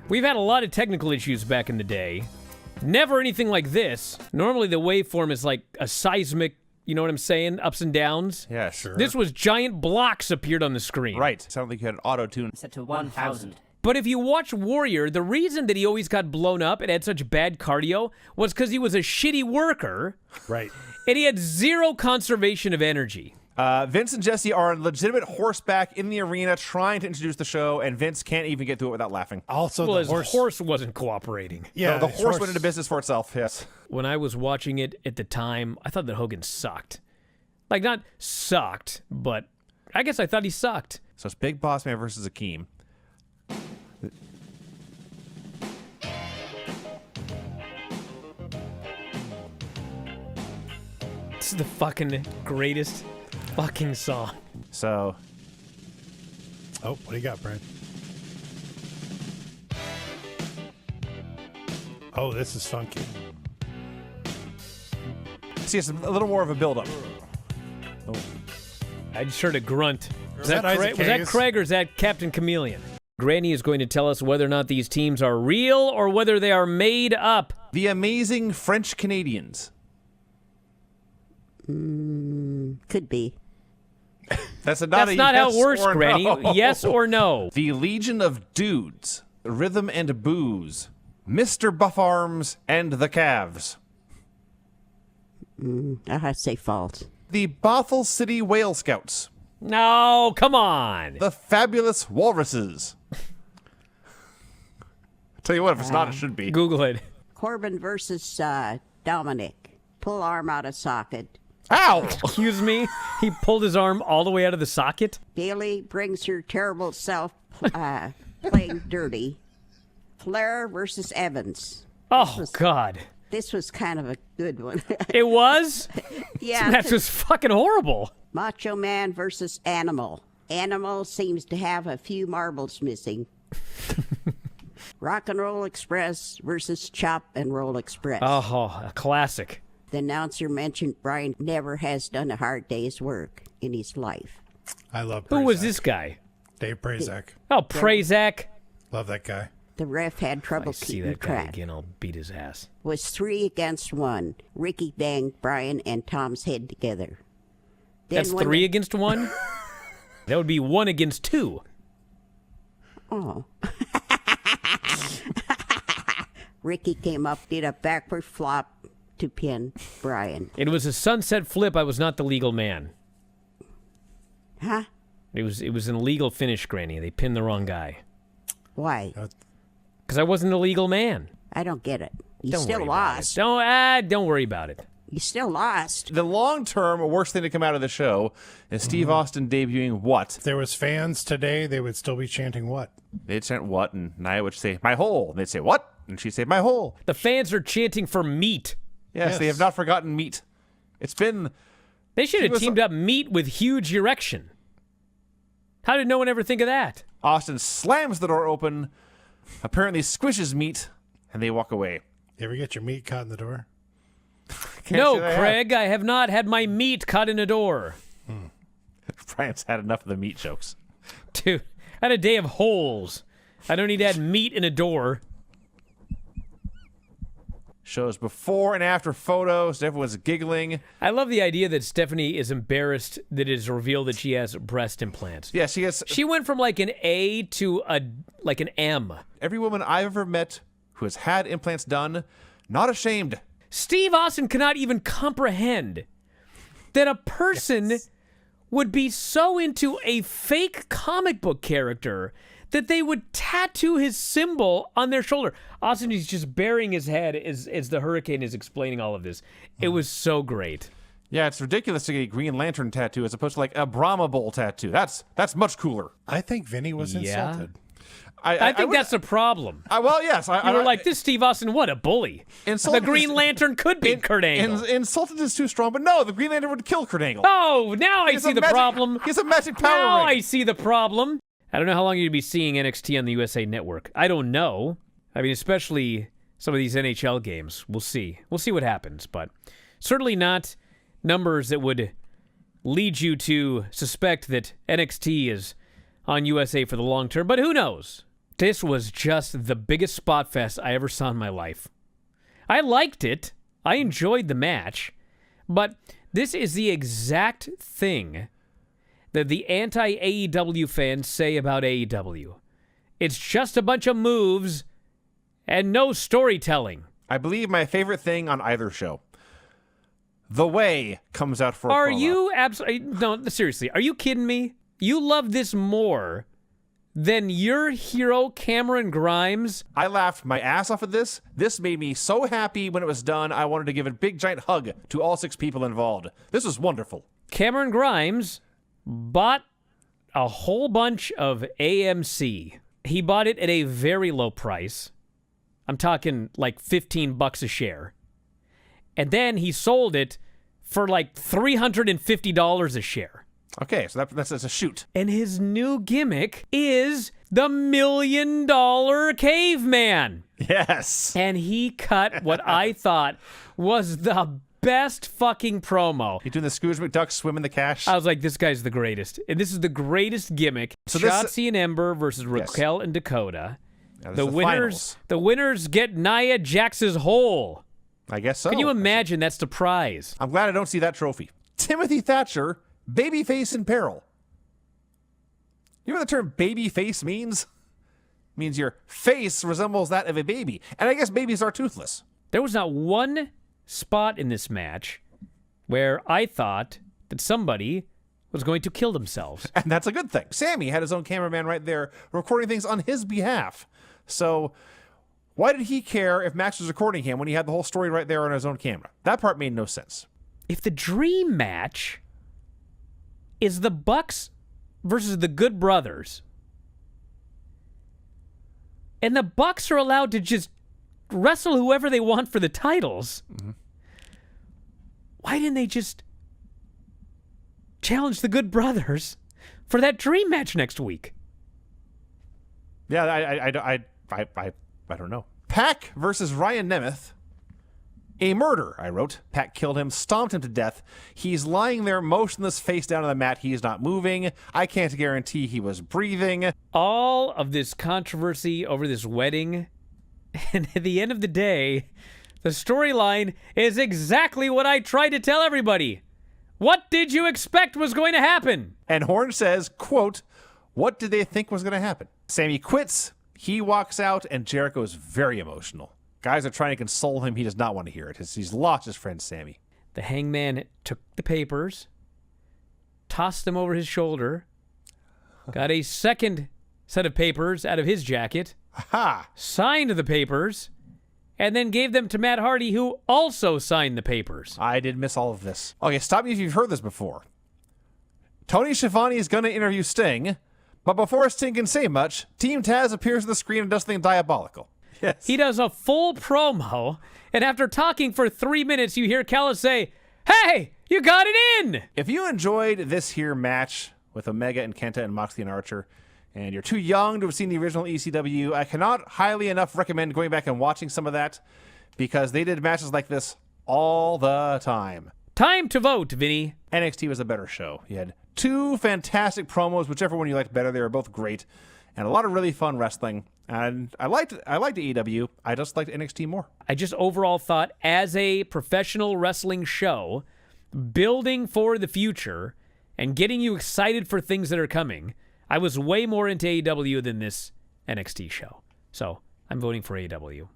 We've had a lot of technical issues back in the day. Never anything like this. Normally the waveform is like a seismic, you know what I'm saying? Ups and downs. Yeah, sure. This was giant blocks appeared on the screen. Right. Sounded like you had an auto-tune. Set to 1,000. But if you watch Warrior, the reason that he always got blown up and had such bad cardio was because he was a shitty worker. Right. And he had zero conservation of energy. Vince and Jesse are on legitimate horseback in the arena trying to introduce the show, and Vince can't even get through it without laughing. Also, Well, the his horse wasn't cooperating. Yeah, the his horse went into business for itself, yes. When I was watching it at the time, I thought that Hogan sucked. Like, not sucked, but I guess I thought he sucked. So it's Big Boss Man versus Akeem. This is the fucking greatest fucking song. So, Oh, what do you got, Brad? Oh, this is funky. see, it's a little more of a build-up. I just heard a grunt. Was that that, Isaac was that Hayes? Craig or is that Captain Chameleon? Granny is going to tell us whether or not these teams are real or whether they are made up. The amazing French Canadians. Could be. That's not That's a not yes how it works, or Granny. no. Yes or no? The Legion of Dudes, Rhythm and Booze, Mr. Buff Arms, and the Calves. I have to say false. The Bothell City Whale Scouts. No, come on. The Fabulous Walruses. Tell you what, if it's not, it should be. Google it. Corbin versus Dominic. Pull arm out of socket. Ow! Excuse me? He pulled his arm all the way out of the socket? Bailey brings her terrible self playing dirty. Flair versus Evans. Oh, God. This was kind of a good one. It was? Yeah. That was fucking horrible. Macho Man versus Animal. Animal seems to have a few marbles missing. Rock and Roll Express versus Chop and Roll Express. Oh, a classic. The announcer mentioned Bryan never has done a hard day's work in his life. I love Who was Prazak. this guy? Dave Prazak. Oh, Prazak. Love that guy. The ref had If trouble I see keeping that guy track. again, I'll beat his ass. Was 3 against 1. Ricky banged Bryan and Tom's head together. Then That's when 3 the- against 1? That would be 1 against 2. Oh. Ricky came up, did a backward flop to pin Bryan. It was a sunset flip. I was not the legal man. Huh? It was an illegal finish, Granny. They pinned the wrong guy. Why? Because I wasn't a legal man. I don't get it. You Don't still worry about lost. it. Don't worry about it. You still lost. The long-term worst thing to come out of the show is Steve Austin debuting what? If there was fans today, they would still be chanting what? They'd chant what, and Nia would say, my hole. And they'd say, what? And she'd say, my hole. The fans are chanting for meat. Yes, they have not forgotten meat. It's been... They should She have was- teamed up meat with huge erection. How did no one ever think of that? Austin slams the door open, apparently squishes meat, and they walk away. You ever get your meat caught in the door? Can't No, say they have. Craig, I have not had my meat cut in a door. Brian's had enough of the meat jokes. Dude, I had a day of holes. I don't need to add meat in a door. Shows before and after photos. Everyone's giggling. I love the idea that Stephanie is embarrassed that it is revealed that she has breast implants. Yeah, she gets... She went from like an A to an M. Every woman I've ever met who has had implants done, not ashamed. Steve Austin cannot even comprehend that a person would be so into a fake comic book character that they would tattoo his symbol on their shoulder. Austin is just burying his head as the Hurricane is explaining all of this. It was so great. Yeah, it's ridiculous to get a Green Lantern tattoo as opposed to like a Brahma Bull tattoo. That's much cooler. I think Vinny was Yeah. insulted. I think would- that's the problem. well, yes. I You were like, this Steve Austin, what a bully. The Insulted Green is- Lantern could be Kurt Angle. Insulted is too strong, but no, the Green Lantern would kill Kurt Angle. Oh, now I He has see a the magic- problem. He has a magic power Now ring. I see the problem. I don't know how long you'd be seeing NXT on the USA Network. I don't know. I mean, especially some of these NHL games. We'll see. We'll see what happens, but certainly not numbers that would lead you to suspect that NXT is on USA for the long term, but who knows? This was just the biggest spot fest I ever saw in my life. I liked it. I enjoyed the match. But this is the exact thing that the anti-AEW fans say about AEW. It's just a bunch of moves and no storytelling. I believe my favorite thing on either show. The Way comes out for a Are promo. you absolutely... No, seriously, are you kidding me? You love this more than your hero, Cameron Grimes? I laughed my ass off at this. This made me so happy when it was done. I wanted to give a big giant hug to all 6 people involved. This was wonderful. Cameron Grimes bought a whole bunch of AMC. He bought it at a very low price. I'm talking like $15 a share. And then he sold it for like $350 a share. Okay, so that's a shoot. And his new gimmick is the $1 Million Caveman. Yes. And he cut what I thought was the best fucking promo. He's doing the Scrooge McDuck swim in the cash. I was like, this guy's the greatest. And this is the greatest gimmick. So this- Shotzi and Ember versus Raquel and Dakota. Now, this The is winners, finals. the winners get Nia Jax's hole. I guess so. Can you imagine that's the prize? I'm glad I don't see that trophy. Timothy Thatcher, babyface in peril. You know what the term babyface means? It means your face resembles that of a baby. And I guess babies are toothless. There was not one spot in this match where I thought that somebody was going to kill themselves. And that's a good thing. Sammy had his own cameraman right there recording things on his behalf. So why did he care if Max was recording him when he had the whole story right there on his own camera? That part made no sense. If the dream match is the Bucks versus the Good Brothers, and the Bucks are allowed to just wrestle whoever they want for the titles, why didn't they just challenge the Good Brothers for that dream match next week? Yeah, I don't know. Pac versus Ryan Nemeth. A murder, I wrote. Pac killed him, stomped him to death. He's lying there motionless, face down on the mat. He's not moving. I can't guarantee he was breathing. All of this controversy over this wedding, and at the end of the day, the storyline is exactly what I tried to tell everybody. What did you expect was going to happen? And Horn says, quote, what did they think was going to happen? Sammy quits. He walks out, and Jericho is very emotional. Guys are trying to console him. He does not want to hear it. He's lost his friend Sammy. The hangman took the papers, tossed them over his shoulder, got a second set of papers out of his jacket, Ha! signed the papers, and then gave them to Matt Hardy, who also signed the papers. I did miss all of this. Okay, stop me if you've heard this before. Tony Schiavone is going to interview Sting, but before Sting can say much, Team Taz appears on the screen and does something diabolical. Yes. He does a full promo, and after talking for 3 minutes, you hear Callis say, "Hey, you got it in!" If you enjoyed this here match with Omega and Kenta and Moxley and Archer, and you're too young to have seen the original ECW, I cannot highly enough recommend going back and watching some of that, because they did matches like this all the time. Time to vote, Vinny. NXT was a better show. You had 2 fantastic promos, whichever one you liked better. They were both great, and a lot of really fun wrestling. And I liked AEW. I just liked NXT more. I just overall thought, as a professional wrestling show, building for the future and getting you excited for things that are coming, I was way more into AEW than this NXT show. So I'm voting for AEW.